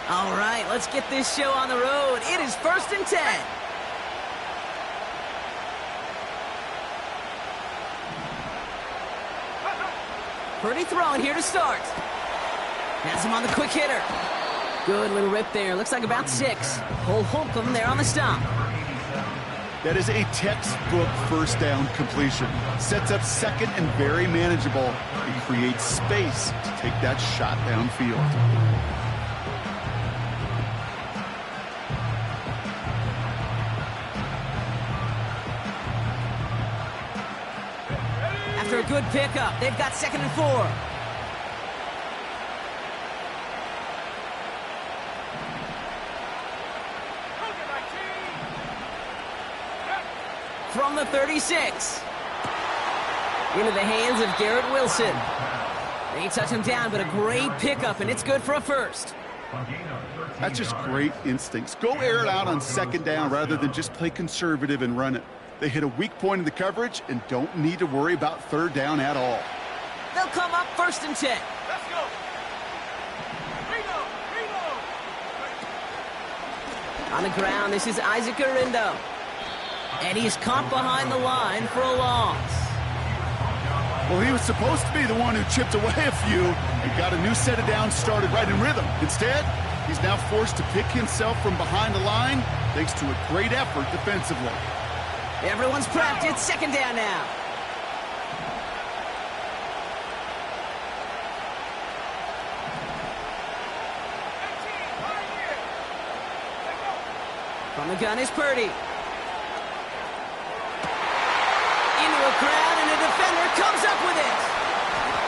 All right, let's get this show on the road. It is 1st and 10. Purdy throwing here to start. Has him on the quick hitter. Good little rip there. Looks like about 6. Cole Holcomb there on the stop. That is a textbook first down completion. Sets up second and very manageable. It creates space to take that shot downfield. After a good pickup, they've got 2nd and 4. From the 36. Into the hands of Garrett Wilson. They touch him down, but a great pickup, and it's good for a first. That's just great instincts. Go air it out on 2nd down rather than just play conservative and run it. They hit a weak point in the coverage and don't need to worry about 3rd down at all. They'll come up 1st and 10. Let's go. On the ground, this is Isaac Arindo. And he's caught behind the line for a loss. Well, he was supposed to be the one who chipped away a few and got a new set of downs started right in rhythm. Instead, he's now forced to pick himself from behind the line thanks to a great effort defensively. Everyone's prepped. It's 2nd down now. From the gun is Purdy. Into a crowd, and a defender comes up with it.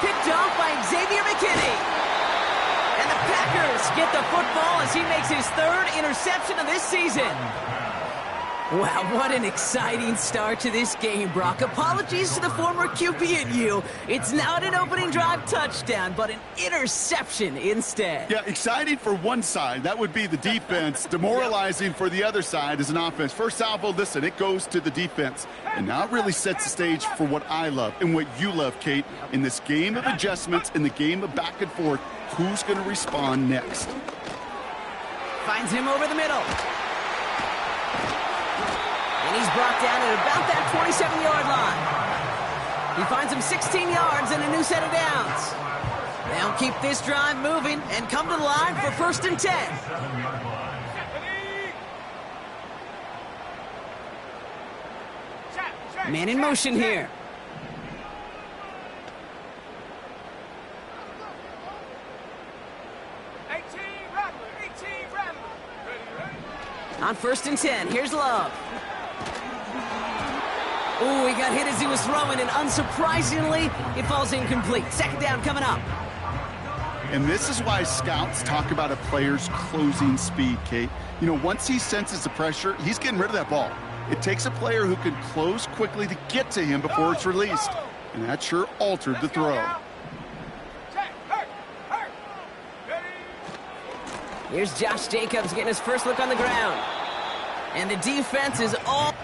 Picked off by Xavier McKinney. And the Packers get the football as he makes his 3rd interception of this season. Wow, what an exciting start to this game, Brock. Apologies to the former QB and you. It's not an opening drive touchdown, but an interception instead. Yeah, exciting for one side. That would be the defense. Demoralizing for the other side as an offense. First salvo, listen, it goes to the defense. And now it really sets the stage for what I love and what you love, Kate. In this game of adjustments, in the game of back and forth, who's going to respond next? Finds him over the middle. And he's brought down at about that 27-yard line. He finds him 16 yards and a new set of downs. They'll keep this drive moving and come to the line for 1st and 10. Man in motion here. On 1st and 10, here's Love. Ooh, he got hit as he was throwing, and unsurprisingly, it falls incomplete. 2nd down coming up. And this is why scouts talk about a player's closing speed, Kate. You know, once he senses the pressure, he's getting rid of that ball. It takes a player who can close quickly to get to him before it's released. And that sure altered the throw. Here's Josh Jacobs getting his first look on the ground. And the defense is all...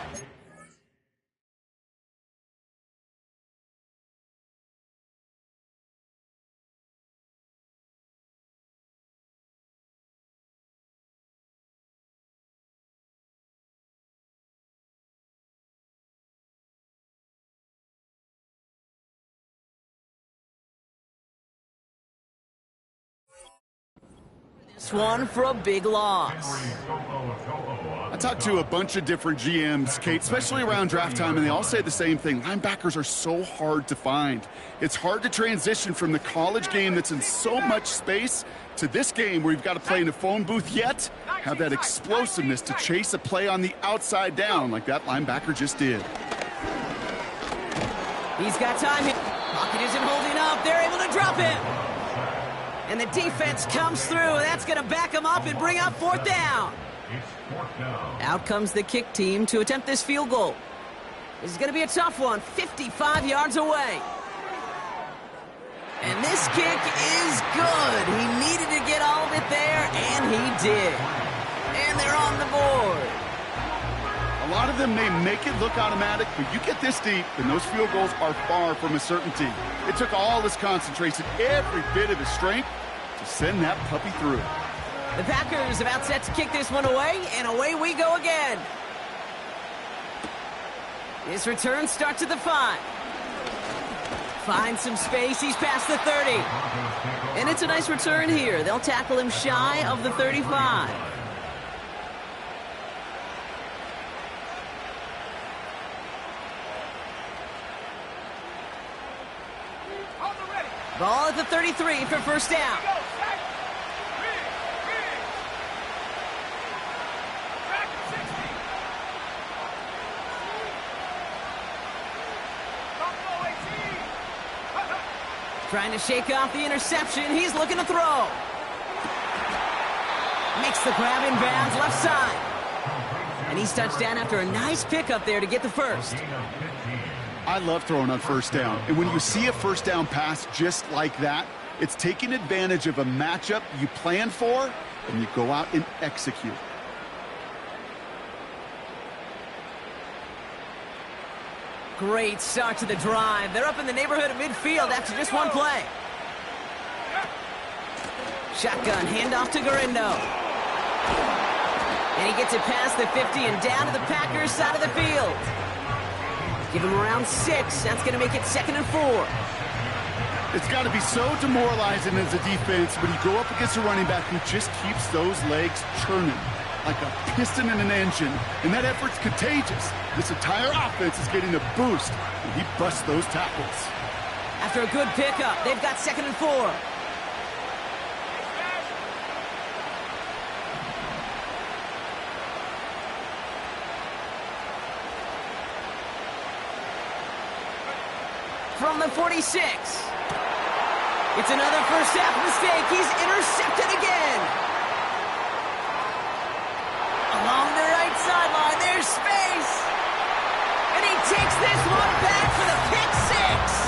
This one for a big loss. I talked to a bunch of different GMs, Kate, especially around draft time, and they all say the same thing. Linebackers are so hard to find. It's hard to transition from the college game that's in so much space to this game where you've got to play in a phone booth, yet have that explosiveness to chase a play on the outside down like that linebacker just did. He's got time here. Pocket isn't holding up. They're able to drop him. And the defense comes through. That's going to back him up and bring up 4th down. Out comes the kick team to attempt this field goal. This is going to be a tough one, 55 yards away. And this kick is good. He needed to get all of it there, and he did. And they're on the board. A lot of them may make it look automatic, but you get this deep, and those field goals are far from a certainty. It took all his concentration, every bit of his strength, to send that puppy through. The Packers about set to kick this one away, and away we go again. His return starts at the 5. Finds some space. He's past the 30. And it's a nice return here. They'll tackle him shy of the 35. Ball at the 33 for first down. Trying to shake off the interception. He's looking to throw. Makes the grab in bounds left side. And he's touched down after a nice pickup there to get the first. I love throwing on first down. And when you see a first down pass just like that, it's taking advantage of a matchup you plan for, and you go out and execute. Great start to the drive. They're up in the neighborhood of midfield after just one play. Shotgun handoff to Garindo. And he gets it past the 50 and down to the Packers side of the field. Give him around 6. That's going to make it 2nd and 4. It's got to be so demoralizing as a defense when you go up against a running back who just keeps those legs churning like a piston in an engine, and that effort's contagious. This entire offense is getting a boost, and he busts those tackles. After a good pickup, they've got 2nd and 4. From the 46. It's another first half mistake. He's intercepted again. Along the right sideline, there's space. And he takes this one back for the pick 6.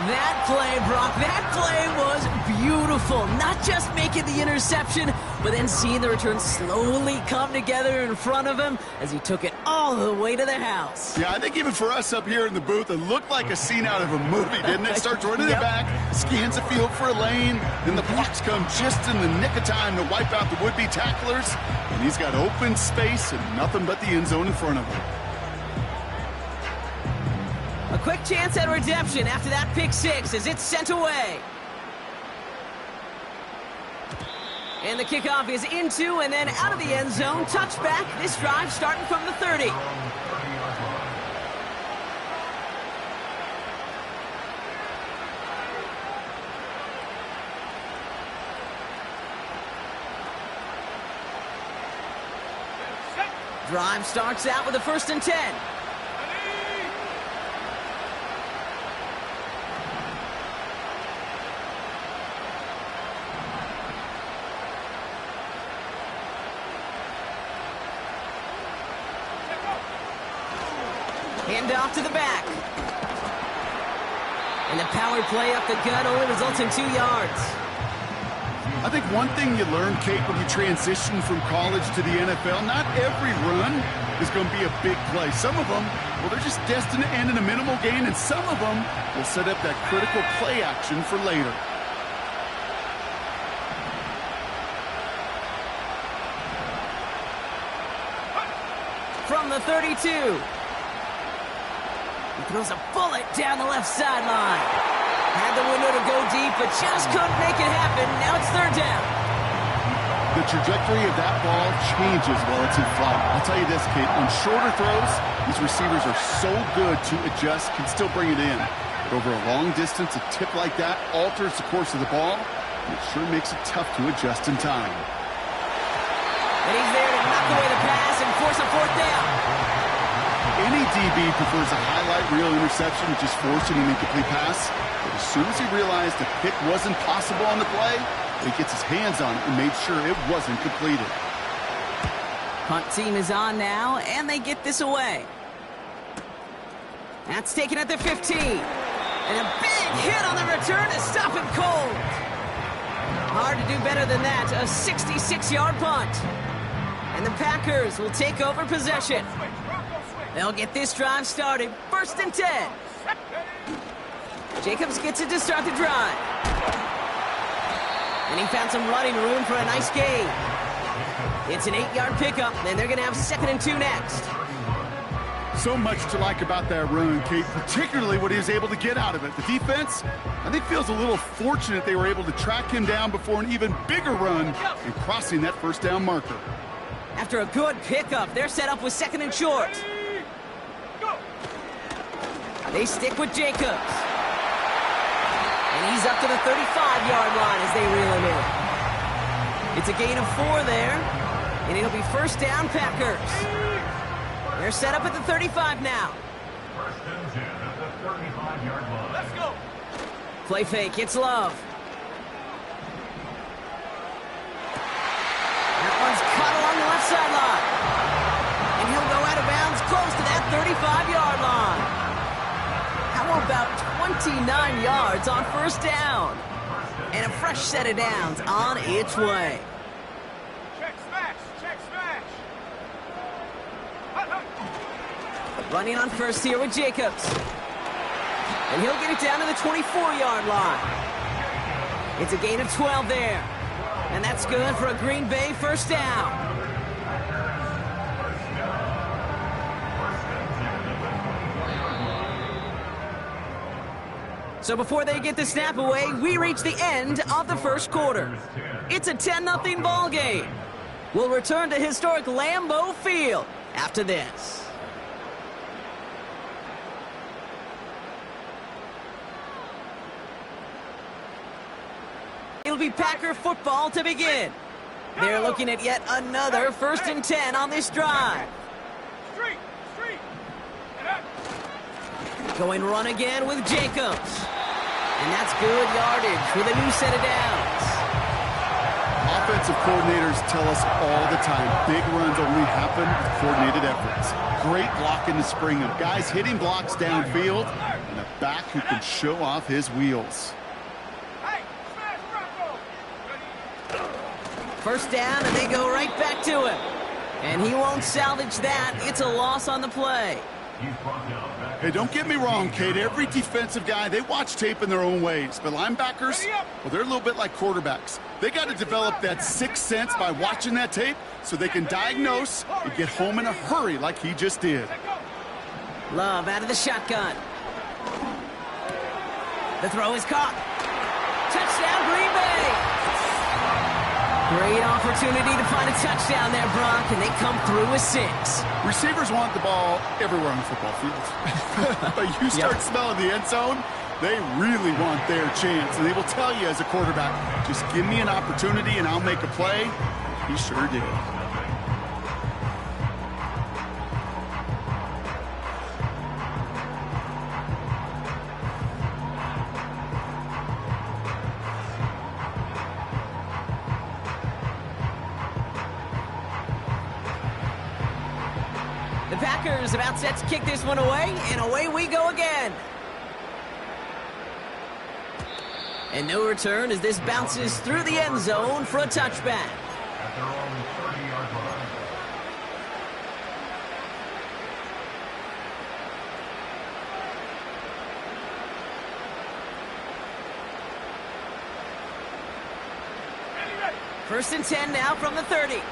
That play, Brock, that play was beautiful. Not just making the interception, but then seeing the return slowly come together in front of him as he took it all the way to the house. Yeah, I think even for us up here in the booth, it looked like a scene out of a movie, didn't it? Starts running it back, scans the field for a lane, then the blocks come just in the nick of time to wipe out the would-be tacklers, and he's got open space and nothing but the end zone in front of him. A quick chance at redemption after that pick 6 as it's sent away. And the kickoff is into and then out of the end zone. Touchback. This drive starting from the 30. Drive starts out with a 1st and 10. Handoff to the back. And the power play up the gut only results in 2 yards. I think one thing you learn, Kate, when you transition from college to the NFL, not every run is going to be a big play. Some of them, well, they're just destined to end in a minimal gain, and some of them will set up that critical play action for later. From the 32. He throws a bullet down the left sideline. Had the window to go deep, but just couldn't make it happen. Now it's 3rd down. The trajectory of that ball changes while it's in flight. I'll tell you this, Kate, on shorter throws, these receivers are so good to adjust, can still bring it in. But over a long distance, a tip like that alters the course of the ball, and it sure makes it tough to adjust in time. And he's there to knock away the pass and force a 4th down. Any DB prefers a highlight reel interception to just forcing an incomplete pass. But as soon as he realized a pick wasn't possible on the play, he gets his hands on it and made sure it wasn't completed. Punt team is on now, and they get this away. That's taken at the 15. And a big hit on the return to stop him cold. Hard to do better than that. A 66-yard punt. And the Packers will take over possession. They'll get this drive started. 1st and 10. Jacobs gets it to start the drive. And he found some running room for a nice gain. It's an 8-yard pickup, and they're going to have 2nd and 2 next. So much to like about that run, Kate, particularly what he was able to get out of it. The defense, I think, feels a little fortunate they were able to track him down before an even bigger run and crossing that 1st down marker. After a good pickup, they're set up with 2nd and short. They stick with Jacobs. And he's up to the 35-yard line as they reel him in. It's a gain of 4 there, and it'll be 1st down Packers. They're set up at the 35 now. 1st and 10 at the 35-yard line. Let's go. Play fake, it's Love. That one's caught along the left sideline. And he'll go out of bounds close to that 35-yard line. How about 29 yards on 1st down? And a fresh set of downs on its way. Check smash. Check smash. Running on 1st here with Jacobs. And he'll get it down to the 24-yard line. It's a gain of 12 there. And that's good for a Green Bay 1st down. So before they get the snap away, we reach the end of the 1st quarter. It's a 10-0 ball game. We'll return to historic Lambeau Field after this. It'll be Packer football to begin. They're looking at yet another 1st and 10 on this drive. Going run again with Jacobs. And that's good yardage with a new set of downs. Offensive coordinators tell us all the time, big runs only happen with coordinated efforts. Great blocking to spring them. Guys hitting blocks downfield, and a back who can show off his wheels. 1st down, and they go right back to him. And he won't salvage that. It's a loss on the play. Hey, don't get me wrong, Kate. Every defensive guy, they watch tape in their own ways. But linebackers, well, they're a little bit like quarterbacks. They got to develop that 6th sense by watching that tape so they can diagnose and get home in a hurry like he just did. Love out of the shotgun. The throw is caught. Touchdown, Green Bay. Great opportunity to find a touchdown there, Brock, and they come through with 6. Receivers want the ball everywhere on the football field. But you start smelling the end zone, they really want their chance. And they will tell you as a quarterback, just give me an opportunity and I'll make a play. He sure did. The Packers about set to kick this one away, and away we go again. And no return as this bounces through the end zone for a touchback. At their own 30-yard line. First and 10 now from the 30. Let's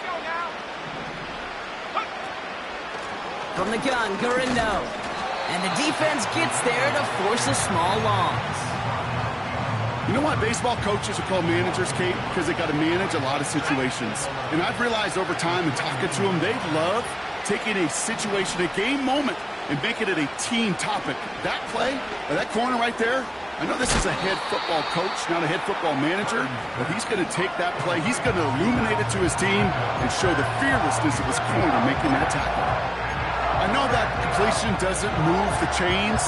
go now. From the gun, Garindo. And the defense gets there to force a small loss. You know why baseball coaches are called managers, Kate? Because they got to manage a lot of situations. And I've realized over time and talking to them, they love taking a situation, a game moment, and making it a team topic. That play, or that corner right there, I know this is a head football coach, not a head football manager, but he's going to take that play, he's going to illuminate it to his team and show the fearlessness of his corner making that tackle. I know that completion doesn't move the chains.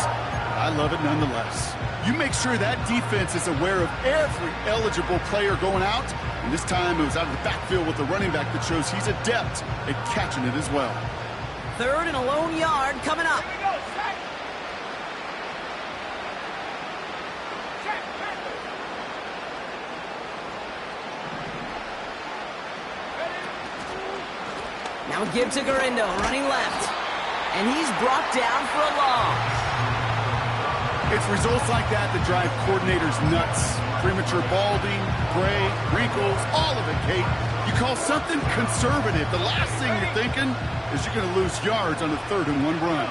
I love it nonetheless. You make sure that defense is aware of every eligible player going out. And this time it was out of the backfield with the running back that shows he's adept at catching it as well. 3rd and a lone yard coming up. Now give to Garindo, running left. And he's brought down for a loss. It's results like that that drive coordinators nuts. Premature balding, gray, wrinkles, all of it, Kate. You call something conservative. The last thing you're thinking is you're going to lose yards on a 3rd and 1 run.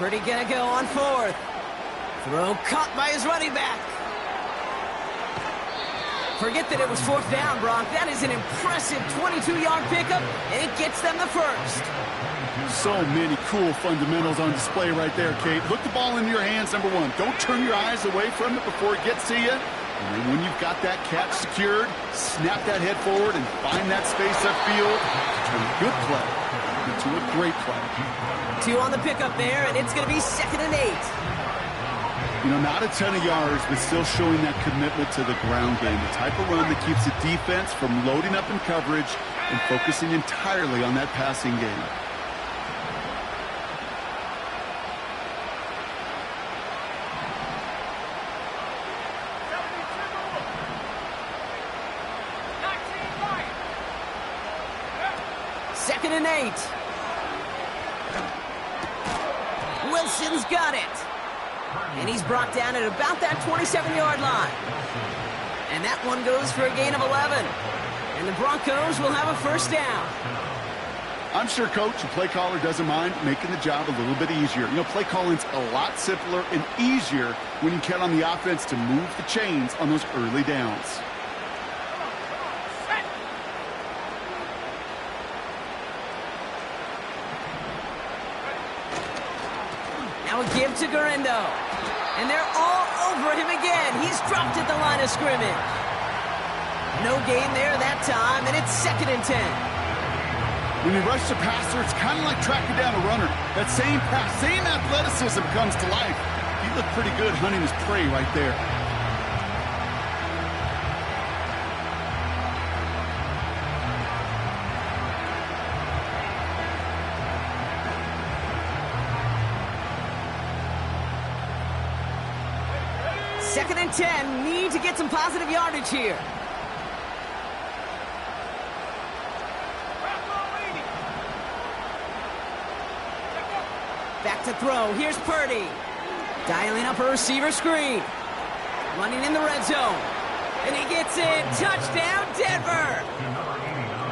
Purdy gonna go on 4th. Throw caught by his running back. Forget that it was 4th down, Brock. That is an impressive 22-yard pickup, and it gets them the first. So many cool fundamentals on display right there, Kate. Look the ball into your hands, number 1. Don't turn your eyes away from it before it gets to you. And then when you've got that catch secured, snap that head forward and find that space upfield to turn a good play into a great play. 2 on the pickup there, and it's going to be 2nd and 8. You know, not a ton of yards, but still showing that commitment to the ground game. The type of run that keeps the defense from loading up in coverage and focusing entirely on that passing game. Second and 8. Wilson's got it. And he's brought down at about that 27-yard line. And that one goes for a gain of 11. And the Broncos will have a first down. I'm sure, Coach, the play caller doesn't mind making the job a little bit easier. You know, play calling's a lot simpler and easier when you count on the offense to move the chains on those early downs. Now a give to Garindo. And they're all over him again. He's dropped at the line of scrimmage. No gain there that time, and it's 2nd and 10. When you rush the passer, it's kind of like tracking down a runner. That same pass, same athleticism comes to life. He looked pretty good hunting his prey right there. Second and 10, need to get some positive yardage here. Back to throw, here's Purdy. Dialing up a receiver screen. Running in the red zone. And he gets in, touchdown Denver!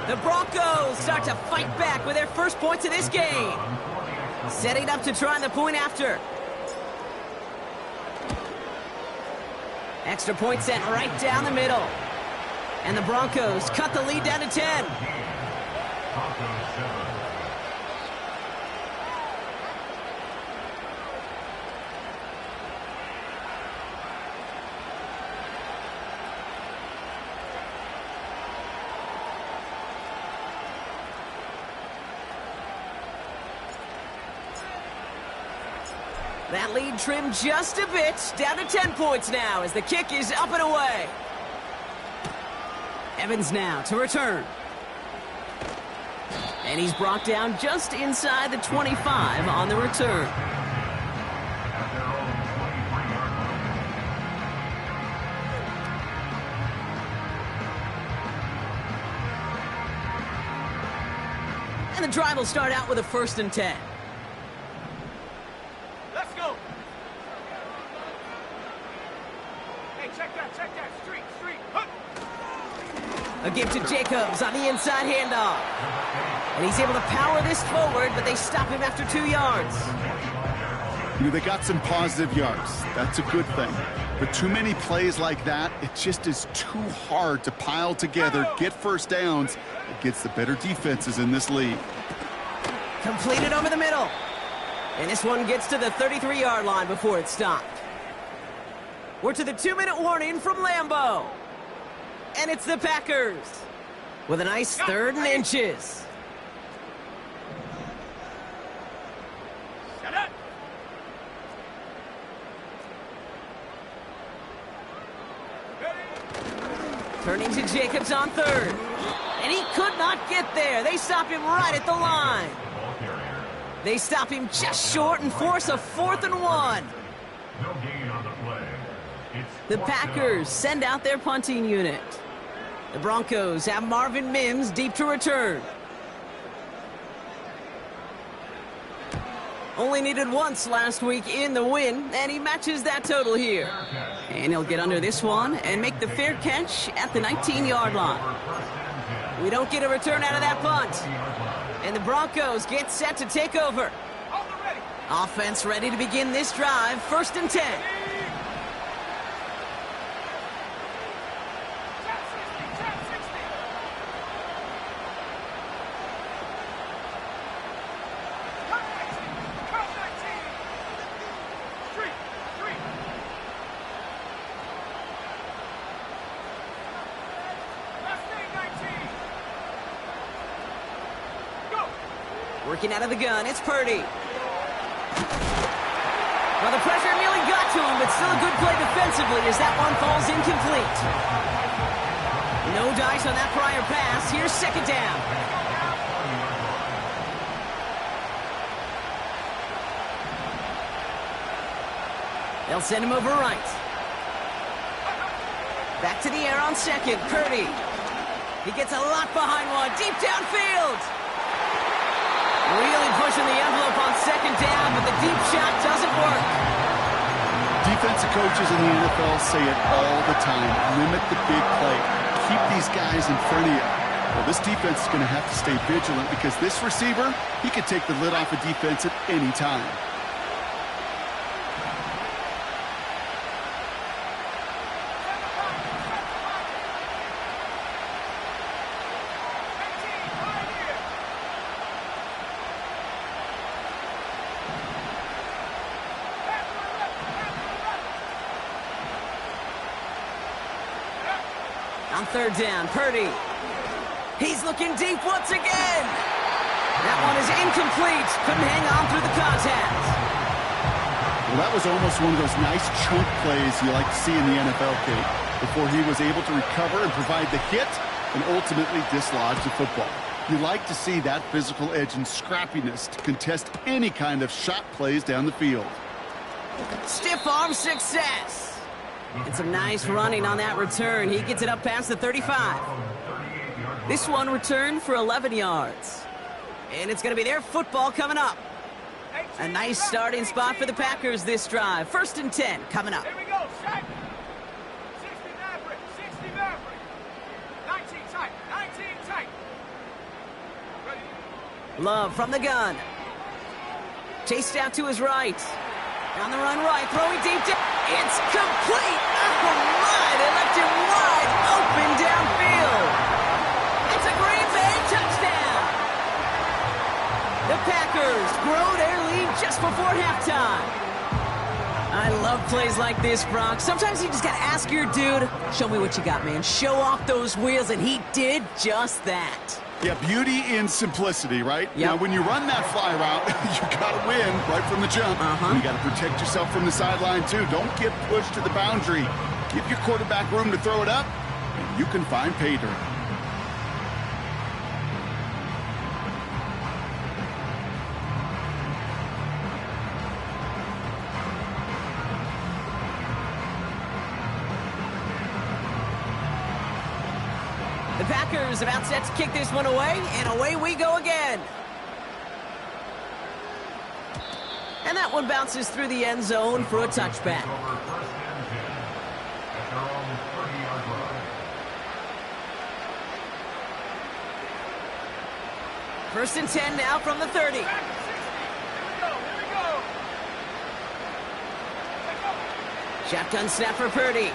The Broncos start to fight back with their first points of this game. Setting up to try the point after. Extra point sent right down the middle. And the Broncos cut the lead down to 10. That lead trimmed just a bit, down to 10 points now as the kick is up and away. Evans now to return. And he's brought down just inside the 25 on the return. And the drive will start out with a 1st and 10. A give to Jacobs on the inside handoff. And he's able to power this forward, but they stop him after 2 yards. You know, they got some positive yards. That's a good thing. But too many plays like that, it just is too hard to pile together, get first downs against the better defenses in this league. Completed over the middle. And this one gets to the 33-yard line before it's stopped. We're to the 2-minute warning from Lambeau. And it's the Packers with a nice 3rd and inches. Turning to Jacobs on third. And he could not get there. They stop him right at the line. They stop him just short and force a 4th and 1. No gain on the play. The Packers send out their punting unit. The Broncos have Marvin Mims deep to return. Only needed once last week in the win, and he matches that total here. And he'll get under this one and make the fair catch at the 19-yard line. We don't get a return out of that punt. And the Broncos get set to take over. Offense ready to begin this drive, 1st and 10. Working out of the gun, it's Purdy. Well, the pressure nearly got to him, but still a good play defensively as that one falls incomplete. No dice on that prior pass. Here's 2nd down. They'll send him over right. Back to the air on 2nd. Purdy. He gets a lot behind one. Deep downfield. Really pushing the envelope on 2nd down, but the deep shot doesn't work. Defensive coaches in the NFL say it all the time. Limit the big play. Keep these guys in front of you. Well, this defense is going to have to stay vigilant because this receiver, he could take the lid off a defense at any time. On 3rd down, Purdy. He's looking deep once again. That one is incomplete. Couldn't hang on through the contact. Well, that was almost one of those nice chunk plays you like to see in the NFL, Kate, before he was able to recover and provide the hit and ultimately dislodge the football. You like to see that physical edge and scrappiness to contest any kind of shot plays down the field. Stiff arm success. And some nice running on that return. He gets it up past the 35. This one returned for 11 yards. And it's going to be their football coming up. A nice starting spot for the Packers this drive. 1st and 10 coming up. Here we go. Set. 60 Maverick. 60 Maverick. 19 tight. 19 tight. Ready. Love from the gun. Chased out to his right. On the run right. Throwing deep down. It's complete. Oh, my. They left him wide open downfield. It's a Green Bay touchdown. The Packers grow their lead just before halftime. I love plays like this, Brock. Sometimes you just got to ask your dude, show me what you got, man. Show off those wheels, and he did just that. Yeah, beauty in simplicity, right? Yep. Now, when you run that fly route, you got to win right from the jump. You got to protect yourself from the sideline, too. Don't get pushed to the boundary. Give your quarterback room to throw it up, and you can find pay dirt. The Packers about set to kick this one away, and away we go again. And that one bounces through the end zone for a touchback. Over 1st and 10 at their own 30-yard line. 1st and 10 now from the 30. Back to 60. Here we go. Shotgun snap for Purdy.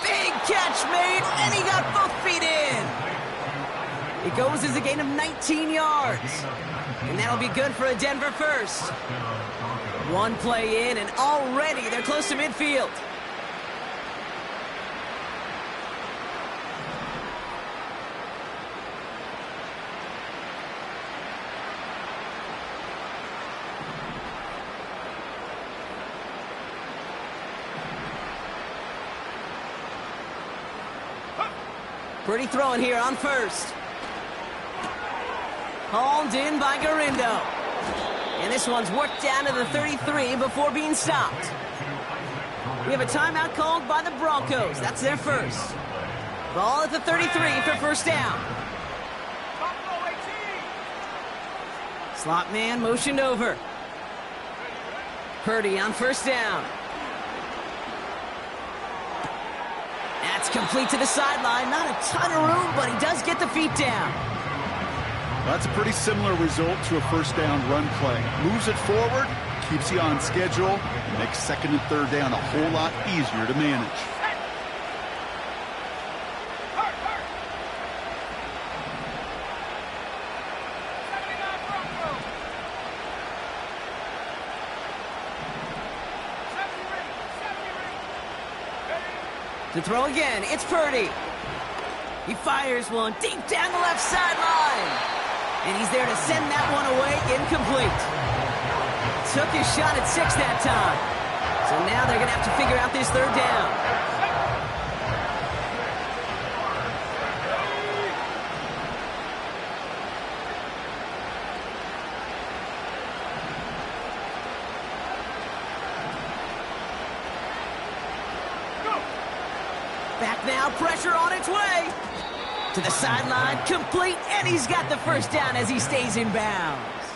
Big catch made, and he got both feet in. It goes as a gain of 19 yards. And that'll be good for a Denver first. One play in, and already they're close to midfield. Purdy throwing here on first. Hauled in by Garindo. And this one's worked down to the 33 before being stopped. We have a timeout called by the Broncos. That's their first. Ball at the 33 for first down. Slot man motioned over. Purdy on first down. That's complete to the sideline. Not a ton of room, but he does get the feet down. That's a pretty similar result to a first down run play. Moves it forward, keeps you on schedule, and makes second and third down a whole lot easier to manage. To throw again, it's Purdy. He fires one deep down the left sideline. And he's there to send that one away incomplete. Took his shot at 6 that time. So now they're going to have to figure out this third down. Back now, pressure on its way. To the sideline, complete, and he's got the first down as he stays in bounds.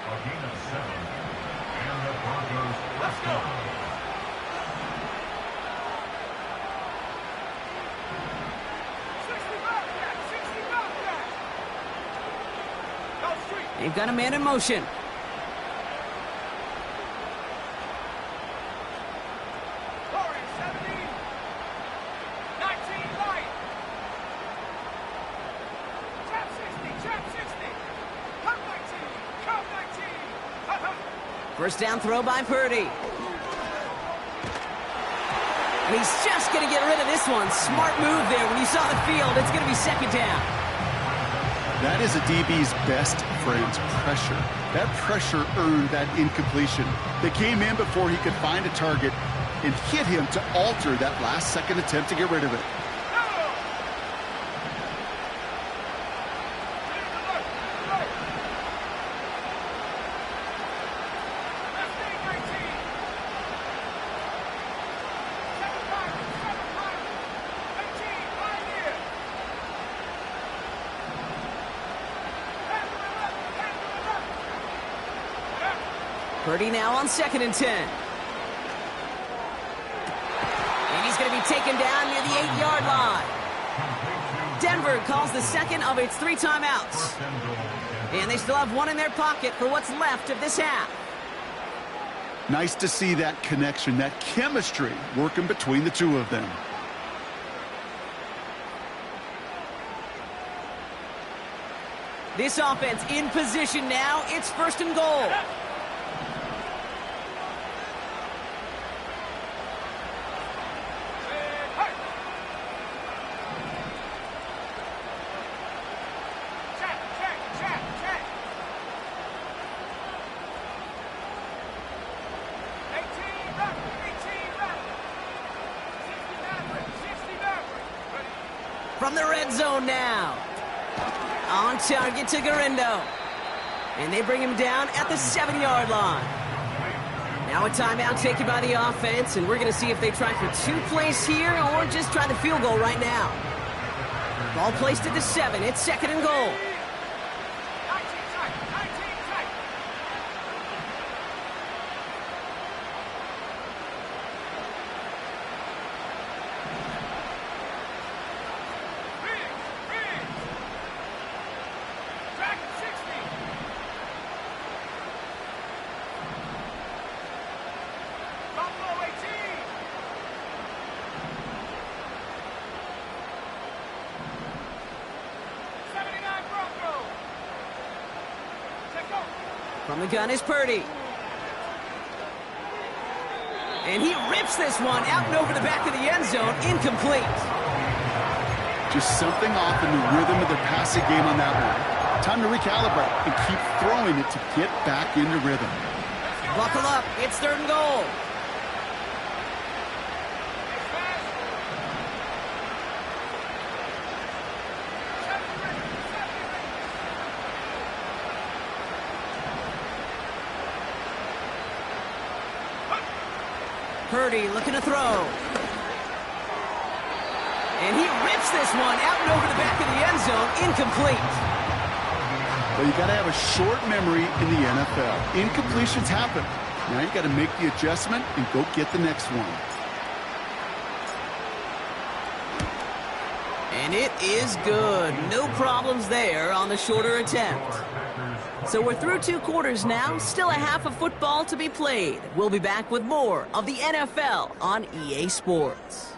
A gain of 7. And the Broncos let's go. They've got a man in motion. First down throw by Purdy. And he's just going to get rid of this one. Smart move there. When you saw the field, it's going to be second down. That is a DB's best friend, pressure. That pressure earned that incompletion. They came in before he could find a target and hit him to alter that last-second attempt to get rid of it. Purdy now on 2nd and 10. And he's going to be taken down near the 8-yard line. Denver calls the second of its 3 timeouts. And they still have one in their pocket for what's left of this half. Nice to see that connection, that chemistry working between the two of them. This offense in position now. It's 1st and goal. From the red zone now. On target to Garindo. And they bring him down at the 7-yard line. Now a timeout taken by the offense, and we're going to see if they try for 2 plays here or just try the field goal right now. Ball placed at the 7. It's 2nd and goal. From the gun is Purdy. And he rips this one out and over the back of the end zone. Incomplete. Just something off in the rhythm of their passing game on that one. Time to recalibrate and keep throwing it to get back into rhythm. Buckle up. It's 3rd and goal. Purdy looking to throw. And he rips this one out and over the back of the end zone. Incomplete. Well, you got to have a short memory in the NFL. Incompletions happen. Now you got to make the adjustment and go get the next one. And it is good. No problems there on the shorter attempt. So we're through 2 quarters now. Still a half of football to be played. We'll be back with more of the NFL on EA Sports.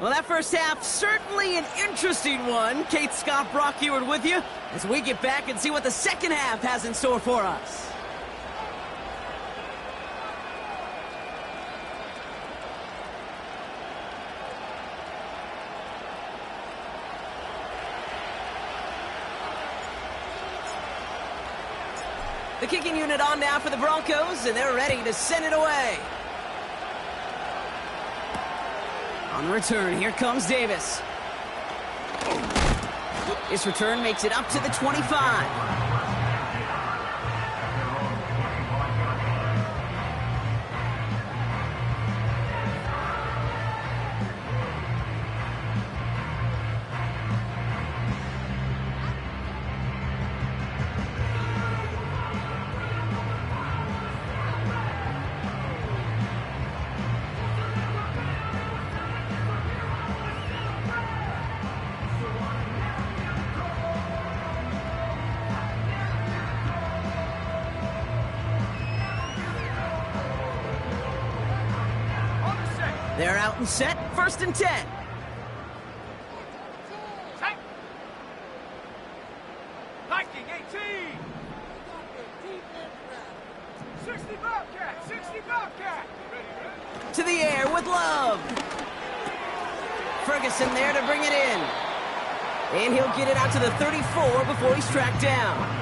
Well, that first half, certainly an interesting one. Kate Scott, Brock Heward with you as we get back and see what the second half has in store for us. The kicking unit on now for the Broncos, and they're ready to send it away. On the return, here comes Davis. His return makes it up to the 25. They're out and set, 1st and 10. Take. Viking 18. 60 Bobcat. 60 Bobcat. Ready. To the air with Love. Ferguson there to bring it in. And he'll get it out to the 34 before he's tracked down.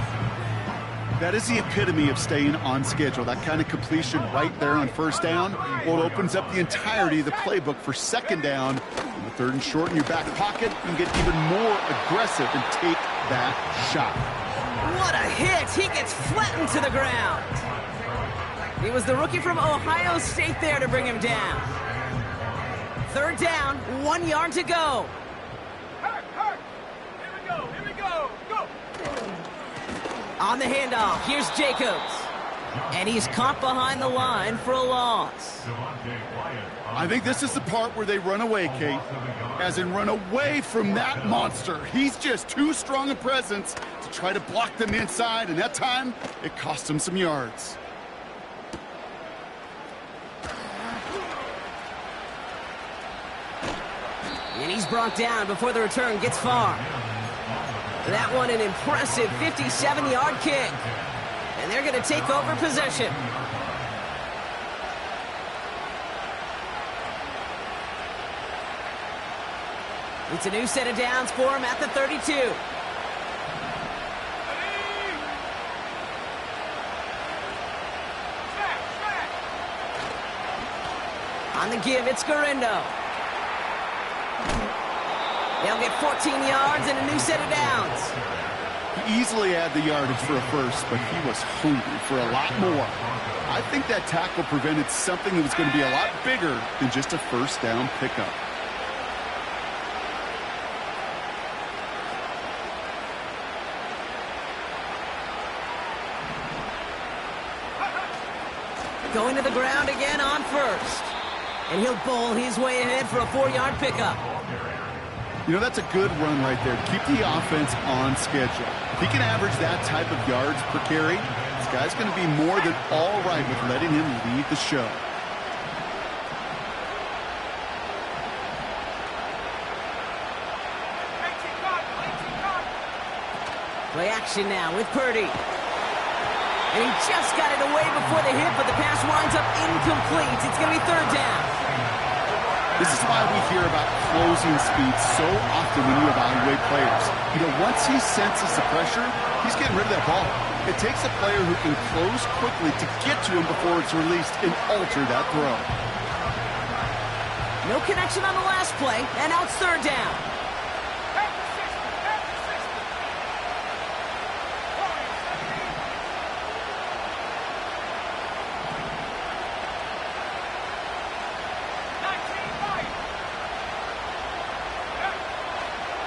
That is the epitome of staying on schedule. That kind of completion right there on 1st down. Well, it opens up the entirety of the playbook for 2nd down. On the 3rd and short in your back pocket, you can get even more aggressive and take that shot. What a hit! He gets flattened to the ground. It was the rookie from Ohio State there to bring him down. 3rd down, 1 yard to go. Hurt. Here we go. Here we go. Go. On the handoff, here's Jacobs. And he's caught behind the line for a loss. I think this is the part where they run away, Kate. As in run away from that monster. He's just too strong a presence to try to block them inside, and that time, it cost him some yards. And he's brought down before the return gets far. That one an impressive 57-yard kick. And they're going to take over possession. It's a new set of downs for him at the 32. On the give, it's Garindo. They'll get 14 yards and a new set of downs. He easily had the yardage for a first, but he was hungry for a lot more. I think that tackle prevented something that was going to be a lot bigger than just a 1st down pickup. Going to the ground again on 1st. And he'll bowl his way ahead for a 4-yard pickup. You know, that's a good run right there. Keep the offense on schedule. If he can average that type of yards per carry, this guy's going to be more than all right with letting him lead the show. Play action now with Purdy. And he just got it away before the hit, but the pass winds up incomplete. It's going to be 3rd down. This is why we hear about closing speed so often when you evaluate players. You know, once he senses the pressure, he's getting rid of that ball. It takes a player who can close quickly to get to him before it's released and alter that throw. No connection on the last play, and now it's third down.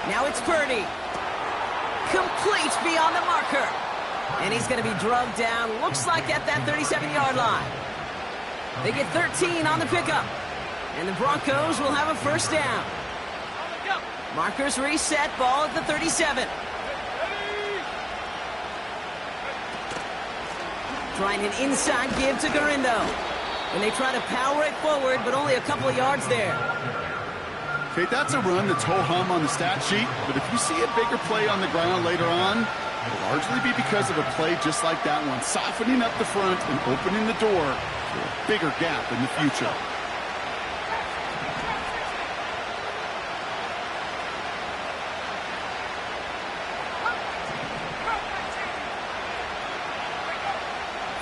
Now it's Purdy. Complete beyond the marker. And he's going to be drugged down, looks like at that 37-yard line. They get 13 on the pickup. And the Broncos will have a first down. Markers reset, ball at the 37. Trying an inside give to Garindo. And they try to power it forward, but only a couple of yards there. Okay, that's a run that's ho-hum on the stat sheet, but if you see a bigger play on the ground later on, it'll largely be because of a play just like that one, softening up the front and opening the door for a bigger gap in the future.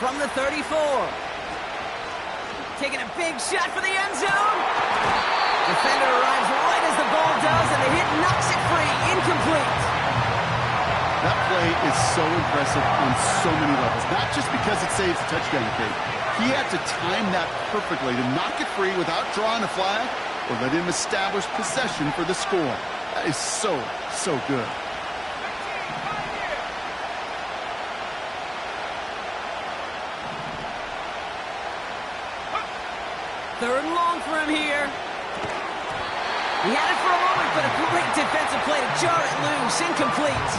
From the 34. Taking a big shot for the end zone. Defender arrives right as the ball does, and the hit knocks it free. Incomplete. That play is so impressive on so many levels, not just because it saves a touchdown, Kate. He had to time that perfectly to knock it free without drawing a flag or let him establish possession for the score. That is so good. Third and long for him here. He had it for a moment, but a great defensive play to jar it loose. Incomplete.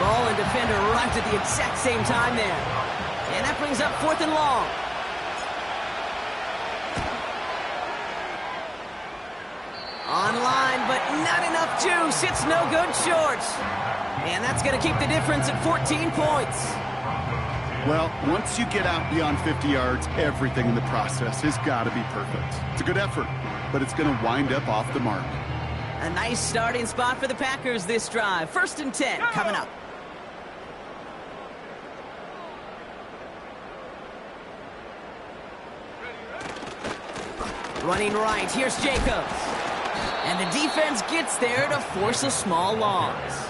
Ball and defender arrived at the exact same time there. And that brings up fourth and long. Online, but not enough juice. It's no good short. And that's going to keep the difference at 14 points. Well, once you get out beyond 50 yards, everything in the process has got to be perfect. It's a good effort, but it's going to wind up off the mark. A nice starting spot for the Packers this drive. 1st and 10 coming up. Running right, here's Jacobs. And the defense gets there to force a small loss.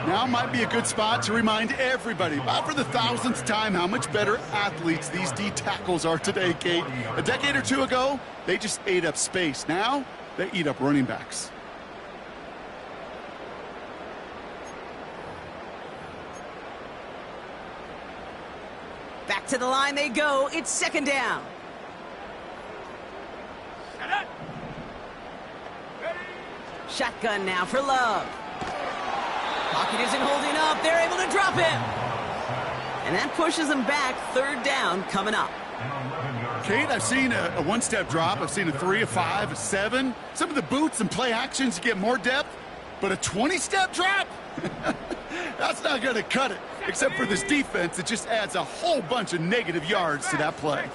Now might be a good spot to remind everybody, about for the 1000th time, how much better athletes these D tackles are today, Kate. A decade or two ago, they just ate up space. Now, they eat up running backs. Back to the line they go. It's second down. Shotgun now for Love. Pocket isn't holding up. They're able to drop him. And that pushes them back. Third down coming up. Kate, I've seen a one-step drop. I've seen a 3, a 5, a 7. Some of the boots and play actions, you get more depth. But a 20-step drop? That's not going to cut it. Except for this defense, it just adds a whole bunch of negative yards to that play.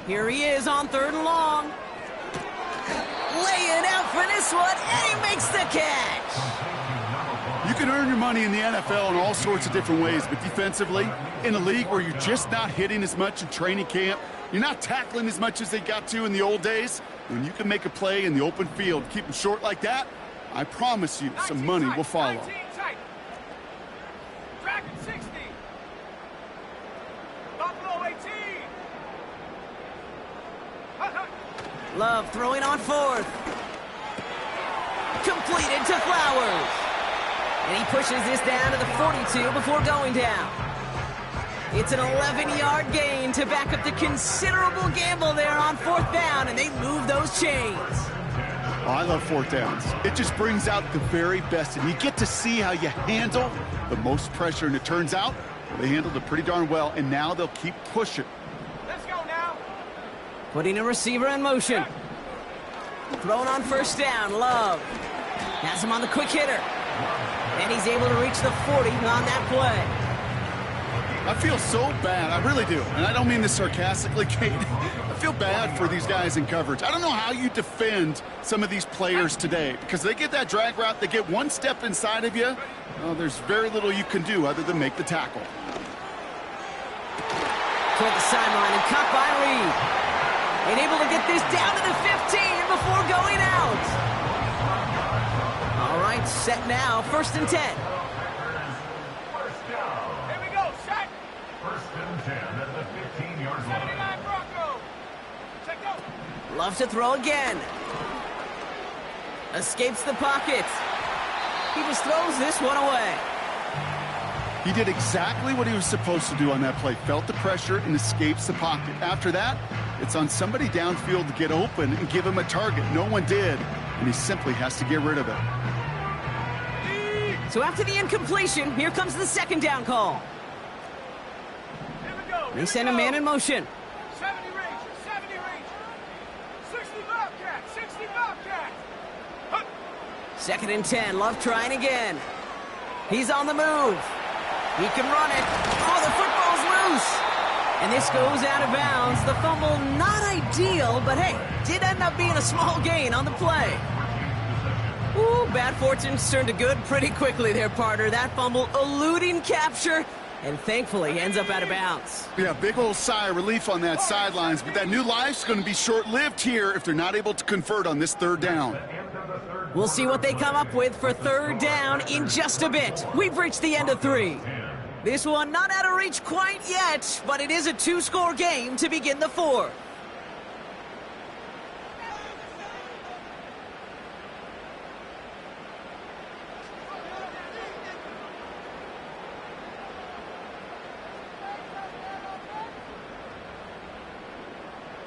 Here he is on third and long. Laying out for this one, and he makes the catch. You can earn your money in the NFL in all sorts of different ways, but defensively, in a league where you're just not hitting as much in training camp, you're not tackling as much as they got to in the old days, when you can make a play in the open field, keep them short like that, I promise you some money will follow. Dragon 60. Buffalo 18. Love throwing on fourth. Completed to Flowers. And he pushes this down to the 42 before going down. It's an 11-yard gain to back up the considerable gamble there on fourth down, and they move those chains. Oh, I love fourth downs. It just brings out the very best, and you get to see how you handle the most pressure, and it turns out they handled it pretty darn well, and now they'll keep pushing. Let's go now. Putting a receiver in motion. Thrown on first down, Love. Has him on the quick hitter. And he's able to reach the 40 on that play. I feel so bad. I really do. And I don't mean this sarcastically, Kate. I feel bad for these guys in coverage. I don't know how you defend some of these players today because they get that drag route, they get one step inside of you. Well, there's very little you can do other than make the tackle. Toward the sideline and caught by Reed. And able to get this down to the 15 before going out. All right, set now. 1st and 10. Here we go, set. 1st and 10 at the 15-yard line. 79 Broncos. Check out. Love to throw again. Escapes the pocket. He just throws this one away. He did exactly what he was supposed to do on that play. Felt the pressure and escapes the pocket. After that, it's on somebody downfield to get open and give him a target. No one did, and he simply has to get rid of it. So after the incompletion, here comes the 2nd down call. Here we go. They send a man in motion. 70 Ranger, 70 Ranger. 60 Bobcat, 60 Bobcat. Huh. 2nd and 10. Love trying again. He's on the move. He can run it. Oh, the football's loose. And this goes out of bounds. The fumble, not ideal, but hey, did end up being a small gain on the play. Ooh, bad fortunes turned to good pretty quickly there, partner. That fumble eluding capture, and thankfully ends up out of bounds. Yeah, big old sigh of relief on that sidelines, but that new life's going to be short-lived here if they're not able to convert on this 3rd down. We'll see what they come up with for 3rd down in just a bit. We've reached the end of 3. This one not out of reach quite yet, but it is a 2-score game to begin the 4th.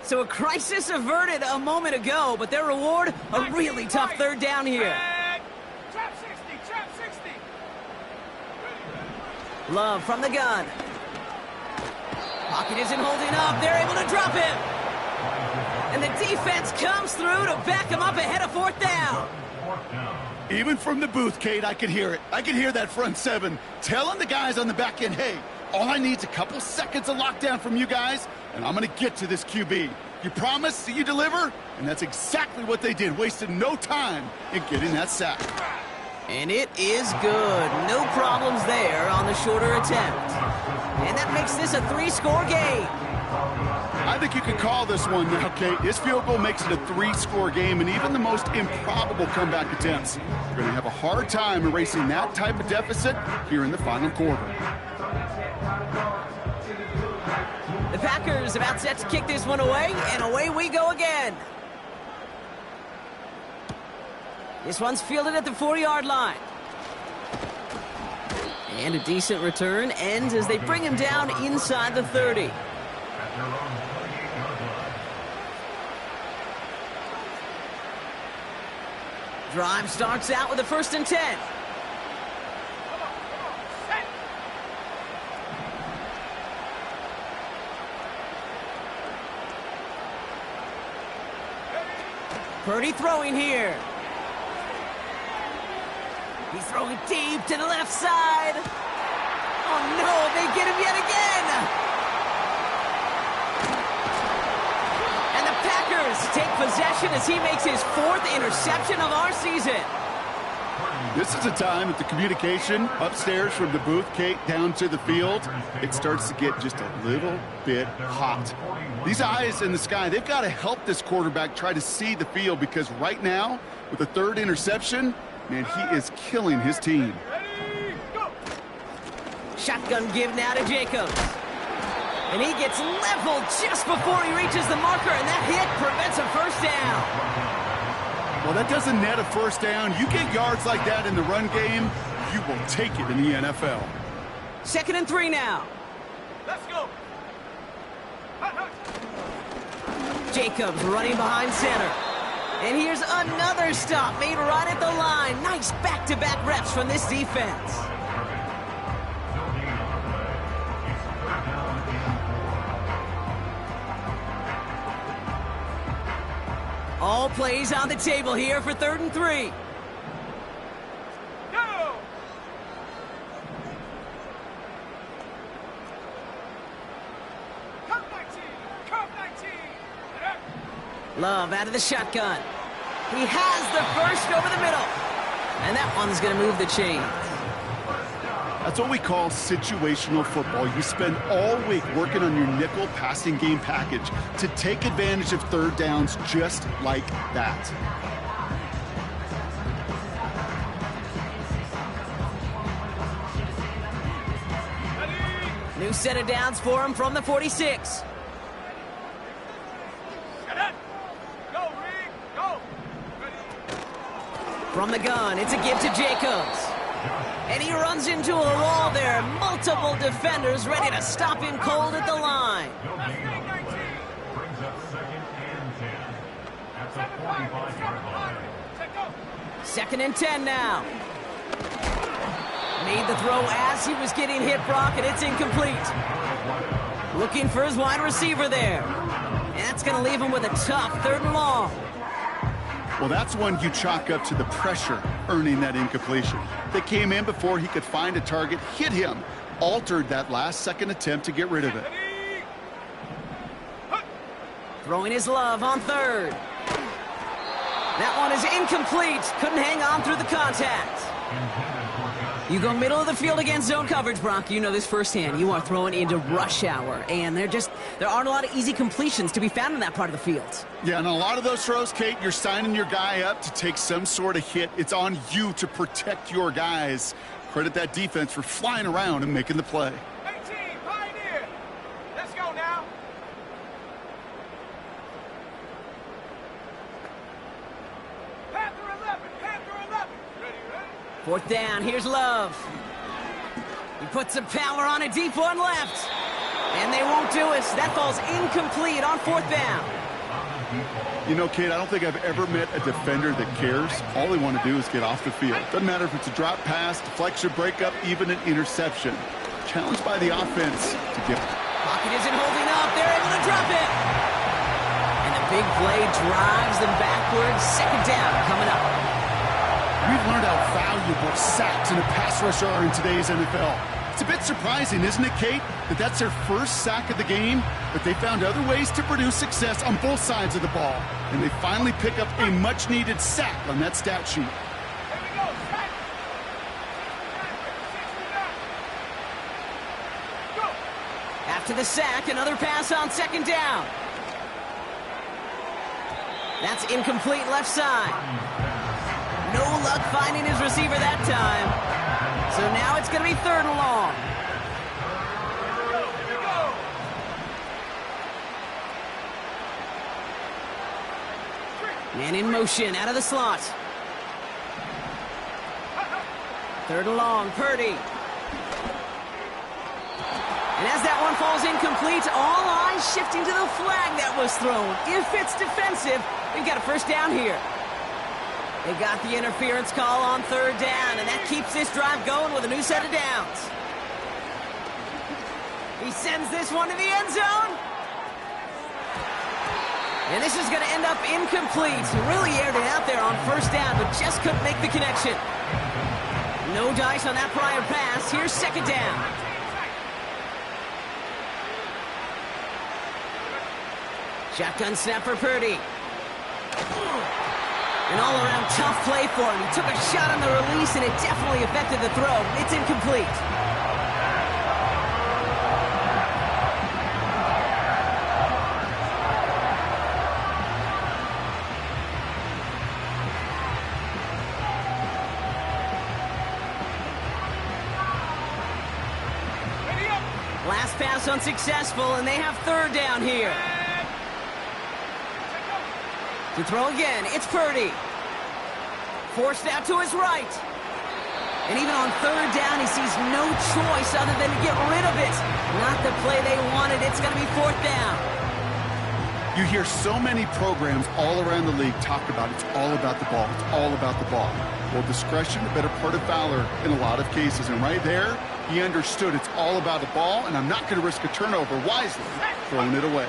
So a crisis averted a moment ago, but their reward, a really tough 3rd down here. And trap 60, trap 60. Love from the gun. Pocket isn't holding up. They're able to drop him. And the defense comes through to back him up ahead of 4th down. Even from the booth, Kate, I could hear it. I could hear that front 7 telling the guys on the back end, hey, all I need is a couple seconds of lockdown from you guys, and I'm going to get to this QB. You promise that you deliver? And that's exactly what they did. Wasted no time in getting that sack. And it is good. No problems there on the shorter attempt. And that makes this a 3-score game. I think you could call this one now, Kate. This field goal makes it a 3-score game, and even the most improbable comeback attempts are going to have a hard time erasing that type of deficit here in the final quarter. The Packers about set to kick this one away, and away we go again. This one's fielded at the 4-yard line. And a decent return ends as they bring him down inside the 30. Drive starts out with a 1st and 10. Purdy throwing here. He's throwing deep to the left side. Oh no, they get him yet again. And the Packers take possession as he makes his 4th interception of our season. This is a time that the communication upstairs from the booth, Kate, down to the field, it starts to get just a little bit hot. These eyes in the sky, they've got to help this quarterback try to see the field because right now, with the 3rd interception, man, he is killing his team. Ready, go. Shotgun give now to Jacobs. And he gets leveled just before he reaches the marker, and that hit prevents a 1st down. Well, that doesn't net a 1st down. You get yards like that in the run game, you will take it in the NFL. 2nd and 3 now. Let's go. Hut, hut. Jacobs running behind center. And here's another stop made right at the line. Nice back-to-back reps from this defense. All plays on the table here for 3rd and 3. Go! Come 19! Come 19! Love out of the shotgun. He has the first over the middle. And that one's going to move the chains. That's what we call situational football. You spend all week working on your nickel passing game package to take advantage of 3rd downs just like that. New set of downs for him from the 46. Get it! Go, Reed! Go! Ready? From the gun, it's a give to Jacobs. And he runs into a wall there. Multiple defenders ready to stop him cold at the line. No gain on the play. Brings up 2nd and 10. At the 45-yard line. 2nd and 10 now. Made the throw as he was getting hit, Brock, and it's incomplete. Looking for his wide receiver there. And that's going to leave him with a tough 3rd and long. Well, that's one you chalk up to the pressure earning that incompletion. They came in before he could find a target, hit him, altered that last-second attempt to get rid of it. Throwing his love on 3rd. That one is incomplete. Couldn't hang on through the contact. You go middle of the field against zone coverage, Brock. You know this firsthand. You are throwing into rush hour, and there aren't a lot of easy completions to be found in that part of the field. Yeah, and a lot of those throws, Kate, you're signing your guy up to take some sort of hit. It's on you to protect your guys. Credit that defense for flying around and making the play. 18, Pioneer! Let's go now. Panther 11, Panther 11. Ready? 4th down, here's Love. He puts some power on a deep one left. And they won't do it. That falls incomplete on 4th down. You know, Kate, I don't think I've ever met a defender that cares. All they want to do is get off the field. Doesn't matter if it's a drop pass, deflection, breakup, even an interception. Challenged by the offense to get it. Pocket isn't holding up. They're able to drop it. And the big play drives them backwards. 2nd down coming up. We've learned how valuable sacks in a pass rush are in today's NFL. It's a bit surprising, isn't it, Kate, that that's their first sack of the game, but they found other ways to produce success on both sides of the ball. And they finally pick up a much-needed sack on that stat sheet. Here we go. Sack. 69. Go. After the sack, another pass on 2nd down. That's incomplete left side. No luck finding his receiver that time. So now it's going to be 3rd and long. Here we go. Man in motion, out of the slot. 3rd and long, Purdy. And as that one falls incomplete, all eyes shifting to the flag that was thrown. If it's defensive, we've got a 1st down here. They got the interference call on 3rd down, and that keeps this drive going with a new set of downs. He sends this one to the end zone. And this is going to end up incomplete. He really aired it out there on 1st down, but just couldn't make the connection. No dice on that prior pass. Here's 2nd down. Shotgun snap for Purdy. An all-around tough play for him. He took a shot on the release, and it definitely affected the throw. It's incomplete. Ready up. Last pass unsuccessful, and they have 3rd down here. To throw again, it's Purdy. Forced out to his right. And even on 3rd down, he sees no choice other than to get rid of it. Not the play they wanted. It's going to be 4th down. You hear so many programs all around the league talk about it's all about the ball. It's all about the ball. Well, discretion, a better part of valor in a lot of cases. And right there, he understood it's all about the ball, and I'm not going to risk a turnover wisely, throwing it away.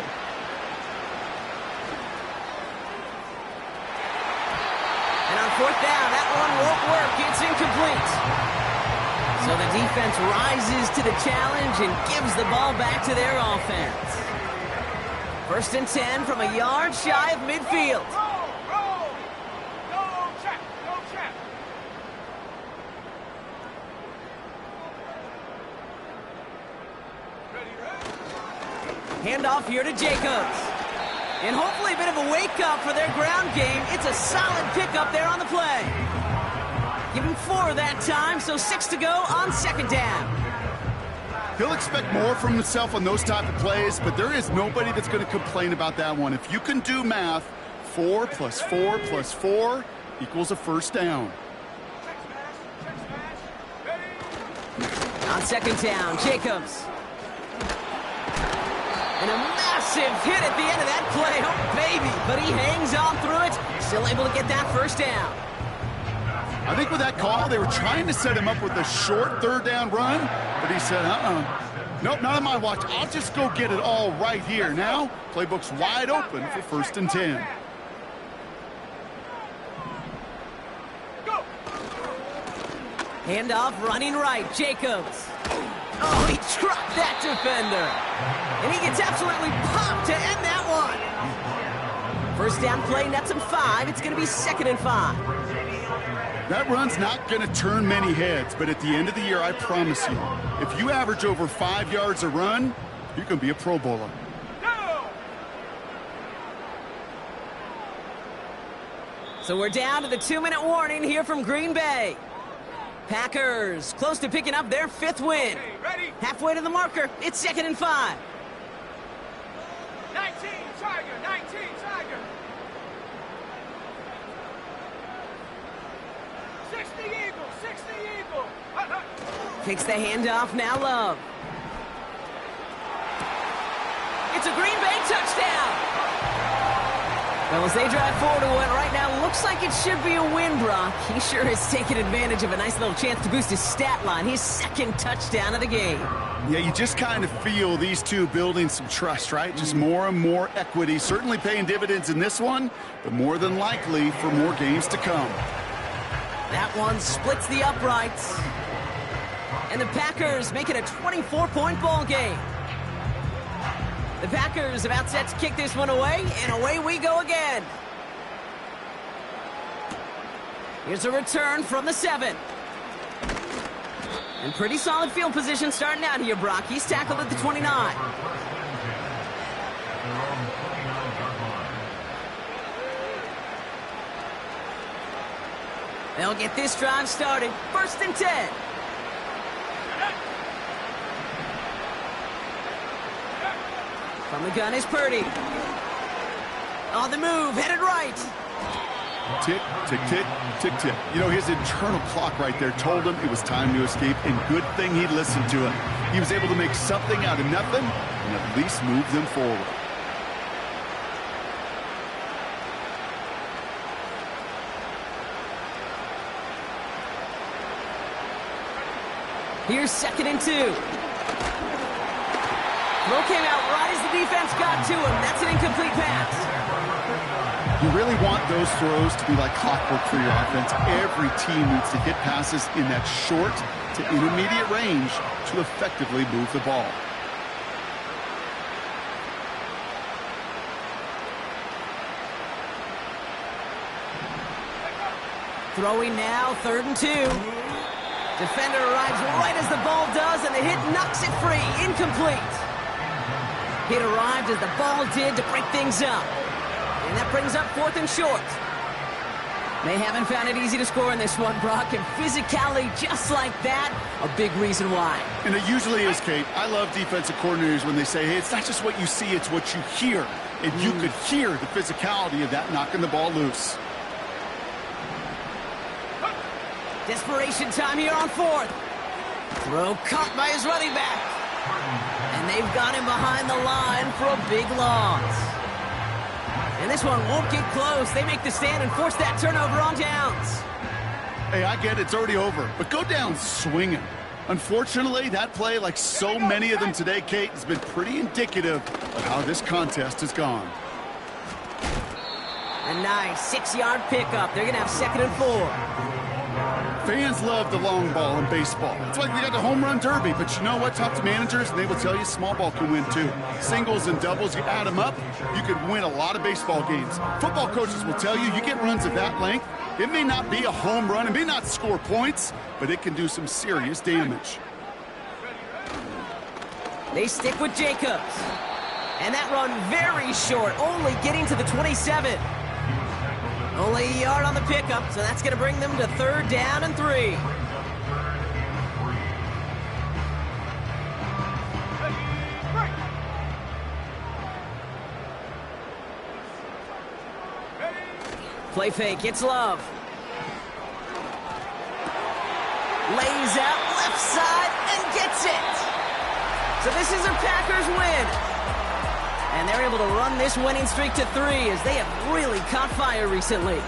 fourth down. That one won't work. It's incomplete. So the defense rises to the challenge and gives the ball back to their offense. 1st and 10 from a yard shy of midfield. Roll, roll. Go check, go check. Ready, ready. Handoff here to Jacobs. And hopefully a bit of a wake-up for their ground game. It's a solid pickup there on the play. Give him 4 that time, so 6 to go on 2nd down. He'll expect more from himself on those type of plays, but there is nobody that's going to complain about that one. If you can do math, 4 plus 4 plus 4 equals a 1st down. Check smash, ready. On 2nd down, Jacobs. And a massive hit at the end of that play. Oh, baby. But he hangs on through it. Still able to get that 1st down. I think with that call, they were trying to set him up with a short 3rd down run, but he said, nope, not on my watch. I'll just go get it all right here. Now, playbook's wide open for 1st and 10. Go. Handoff running right, Jacobs. Oh, he trucked that defender. And he gets absolutely popped to end that one. 1st down play, nets him 5. It's going to be 2nd and 5. That run's not going to turn many heads, but at the end of the year, I promise you, if you average over 5 yards a run, you can be a Pro Bowler. Go. So we're down to the 2-minute warning here from Green Bay. Packers close to picking up their 5th win. Okay, ready. Halfway to the marker, it's 2nd and 5. 19 Tiger, 19 Tiger. 60 Eagle, 60 Eagle. Takes the handoff, now Love. It's a Green Bay touchdown. Well, as they drive forward to what right now looks like it should be a win, Brock. He sure has taken advantage of a nice little chance to boost his stat line. His 2nd touchdown of the game. Yeah, you just kind of feel these two building some trust, right? Just more and more equity. Certainly paying dividends in this one, but more than likely for more games to come. That one splits the uprights. And the Packers make it a 24-point ball game. The Packers about set to kick this one away, and away we go again. Here's a return from the 7. And pretty solid field position starting out here, Brock. He's tackled at the 29. They'll get this drive started. 1st and 10. From the gun is Purdy. On the move, headed right. Tick, tick, tick, tick, tick. You know, his internal clock right there told him it was time to escape, and good thing he listened to it. He was able to make something out of nothing and at least move them forward. Here's 2nd and 2. Throw came out right as the defense got to him. That's an incomplete pass. You really want those throws to be like clockwork for your offense. Every team needs to hit passes in that short to intermediate range to effectively move the ball. Throwing now, 3rd and 2. Defender arrives right as the ball does, and the hit knocks it free. Incomplete. Hit arrived as the ball did to break things up. And that brings up 4th and short. They haven't found it easy to score in this one, Brock, and physicality just like that, a big reason why. And it usually is, Kate. I love defensive coordinators when they say, hey, it's not just what you see, it's what you hear. And you could hear the physicality of that knocking the ball loose. Desperation time here on 4th. Throw caught by his running back. And they've got him behind the line for a big loss. And this one won't get close. They make the stand and force that turnover on downs. Hey, I get it. It's already over. But go down swinging. Unfortunately, that play, like so many of them today, Kate, has been pretty indicative of how this contest has gone. A nice 6-yard pickup. They're going to have 2nd and 4. Fans love the long ball in baseball. It's like they got the home run derby, but you know what? Talk to managers, and they will tell you small ball can win too. Singles and doubles, you add them up, you could win a lot of baseball games. Football coaches will tell you, you get runs of that length, it may not be a home run, it may not score points, but it can do some serious damage. They stick with Jacobs. And that run very short, only getting to the 27. Only a yard on the pickup, so that's going to bring them to 3rd down and 3. Ready, break. Ready. Play fake, it's Love. Lays out left side and gets it. So this is a Packers win. And they're able to run this winning streak to 3 as they have really caught fire recently.